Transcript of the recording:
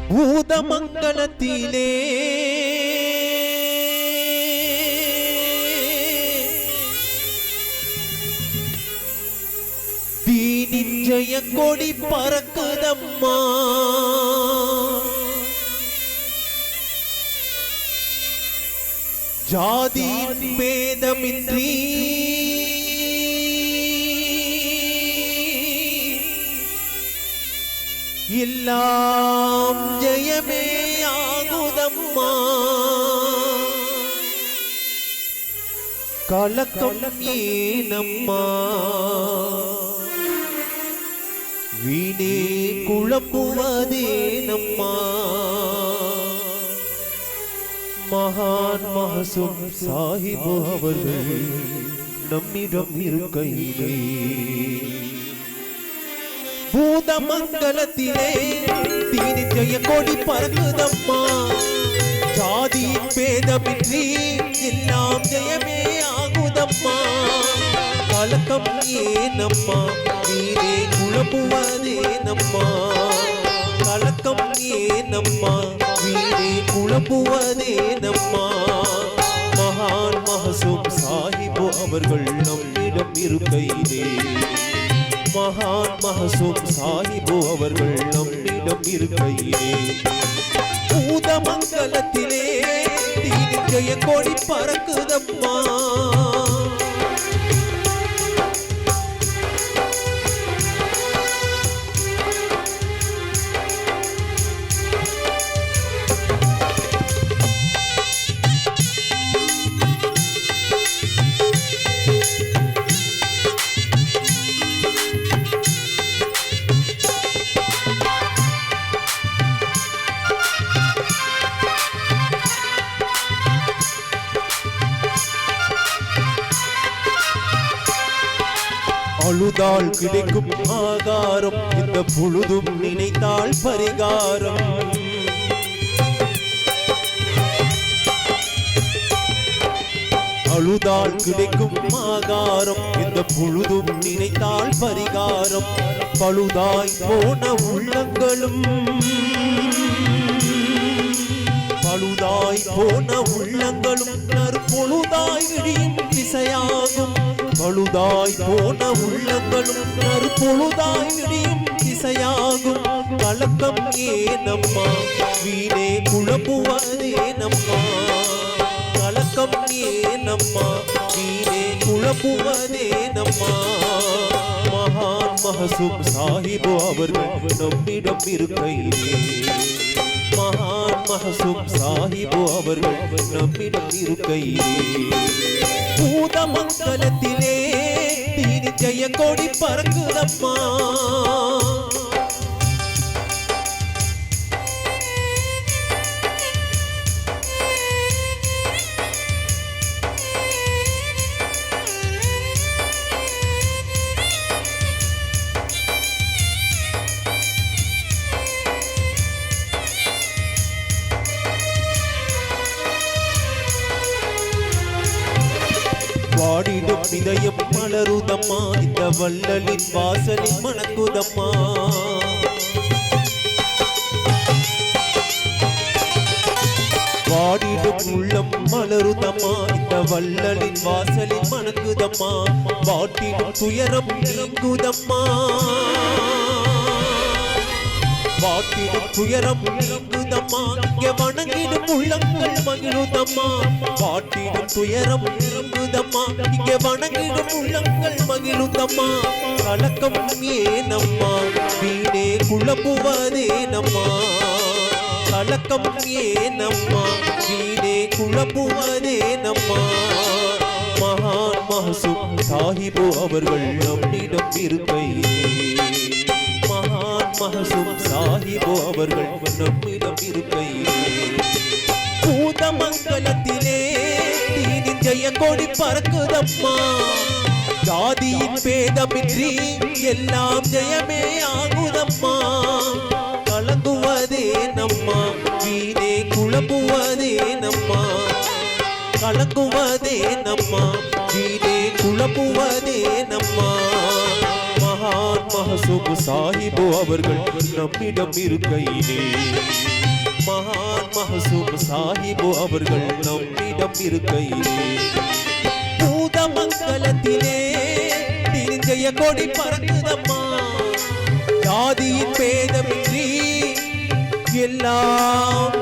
பூதமங்கலத்திலே தீனின் ஜெய கொடி பறக்குதம்மா. ஜாதி பேதமின்றி எல்லாம் ஜெயமே ஆகுதம்மா. கலக்கம் ஏனம்மா வீணே குழம்புவதேனம்மா. மகான் மஹசூம் சாஹிப் அவர்கள் நம்மிடம் இருக்கையிலே பூதமங்கலத்திலே தீனின் ஜெய கொடி பறக்குதம்மா. ஜாதியின் பேதமின்றி எல்லாம் ஜெயமே ஆகுதம்மா. கலக்கம் ஏனம்மா வீணே குழம்புவதேனம்மா. கலக்கம் ஏனம்மா வீணே குழம்புவதேனம்மா. மகான் மஹசூம் சாஹிப் அவர்கள் நம்மிடம் இருக்கையிலே மகான் மஹசூம் சாஹிப் அவர்கள் நம்மிடம் இருக்கையிலே பூதமங்கலத்திலே தீனின் ஜெய கொடி பறக்குதம்மா. அழுதால் கிடைக்கும் ஆகாரம் இந்த பொழுதும் நினைத்தால் பரிகாரம். அழுதால் கிடைக்கும் ஆகாரம் இந்த பொழுதும் நினைத்தால் பரிகாரம். பழுதாய் போன உள்ளங்களும் பழுதாய் போன உள்ளங்களும் நற்பொழுதாய் விடியும் திசையாகும். பழுதாய் போன உள்ளங்களும் நற்பொழுதாய் விடியும் திசையாகும். கலக்கம் ஏனம்மா வீணே குழம்புவதேனம்மா. கலக்கம் ஏனம்மா வீணே குழம்புவதேனம்மா. மகான் மஹசூம் சாஹிப் அவர்கள் நம்மிடம் இருக்கையிலே மகான் மஹசூம் சாஹிப் அவர்கள் நம்மிடம் இருக்கையிலே பூதமங்கலத்திலே தீனின் ஜெய கொடி பறக்குதம்மா. வாடிடும் இதயம் மலருதம்மா. இந்த வள்ளலின் வாசலில் மணக்குதம்மா. வாடிடும் உள்ளம் மலருதம்மா. இந்த வள்ளலின் வாசலில் மணக்குதம்மா. வாட்டிடும் துயரம் நீங்குதம்மா. வாட்டிடும் துயரம் நீங்குதம்மா. இங்கே வணங்கிடும் உள்ளங்கள் மகிழுதம்மா. வாட்டிடும் துயரம் நீங்குதம்மா. இங்கே வணங்கிடும் உள்ளங்கள் மகிழுதம்மா. கலக்கம் ஏனம்மா வீணே குழம்புவதேனம்மா. கலக்கம் ஏனம்மா வீணே குழம்புவதேனம்மா. மகான் மஹசூம் சாஹிப் அவர்கள் நம்மிடம் இருக்கையிலே மகான் மஹசூம் சாஹிப் அவர்கள் நம்மிடம் இருக்கையிலே பூதமங்கலத்திலே தீனின் ஜெய கொடி பறக்குதம்மா. ஜாதியின் பேதமின்றி எல்லாம் ஜெயமே ஆகுதம்மா. கலங்குவதேனம்மா வீணே குழம்புவதேனம்மா. கலங்குவதேனம்மா வீணே குழம்புவதேனம்மா. மகான் மஹசூப் சாஹிபு அவர்கள் நம்மிடம் இருக்கையிலே மகான் மஹசூப் சாஹிபு அவர்கள் நம்மிடம் இருக்கையிலே பூதமங்கலத்திலே ஜெய கொடி பறக்குதம்மா ஜாதியின் பேதமின்றி எல்லாம்